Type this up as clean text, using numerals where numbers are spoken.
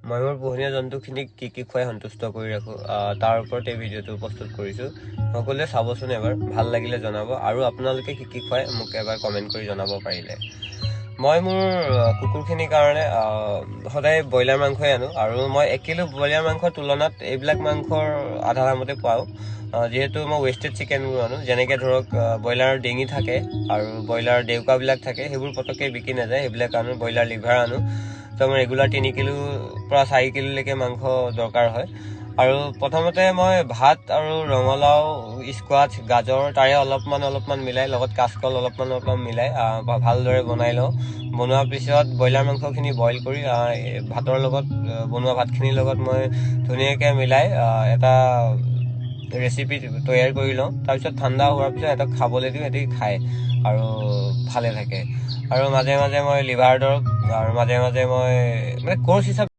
মই মোৰ পোহনীয়া জন্তুখিনিক কি খুৱাই সন্তুষ্ট কৰি ৰাখোঁ তাৰ ওপৰত এই ভিডিঅ'টো প্ৰস্তুত কৰিছোঁ। সকলোৱে চাবচোন এবাৰ, ভাল লাগিলে জনাব, আৰু আপোনালোকে কি খুৱাই মোক এবাৰ কমেণ্ট কৰি জনাব পাৰিলে। মই মোৰ কুকুৰখিনিৰ কাৰণে সদায় ব্ৰইলাৰ মাংসই আনো, আৰু মই 1 কিলো ব্ৰইলাৰ মাংসৰ তুলনাত এইবিলাক মাংসৰ আধা দামতে পাওঁ। যিহেতু মই ৱেষ্টেড চিকেনবোৰ আনো, যেনেকৈ ধৰক ব্ৰইলাৰৰ ডিঙি থাকে আৰু ব্ৰইলাৰৰ ডেউকাবিলাক থাকে, সেইবোৰ পটককৈ বিকি নাযায়, সেইবিলাক আনো। ব্ৰইলাৰ লিভাৰ আনো, তো মোৰ ৰেগুলাৰ 3 কিলোৰ পৰা 4 কিলোলৈকে মাংস দৰকাৰ হয়। আৰু প্ৰথমতে মই ভাত আৰু ৰঙালাও, স্কোৱাচ, গাজৰ তাৰে অলপমান মিলাই, লগত কাচকল অলপমান মিলাই ভালদৰে বনাই লওঁ। বনোৱাৰ পিছত ব্ৰইলাৰ মাংসখিনি বইল কৰি ভাতৰ লগত, বনোৱা ভাতখিনিৰ লগত মই ধুনীয়াকৈ মিলাই এটা ৰেচিপি তৈয়াৰ কৰি লওঁ। তাৰপিছত ঠাণ্ডা হোৱাৰ পিছত সিহঁতক খাবলৈ দিওঁ, সিহঁতি খায় আৰু ভালে থাকে। আৰু মাজে মাজে মই লিভাৰ দৰৱ, আৰু মাজে মাজে মই মানে কোৰ্চ হিচাপে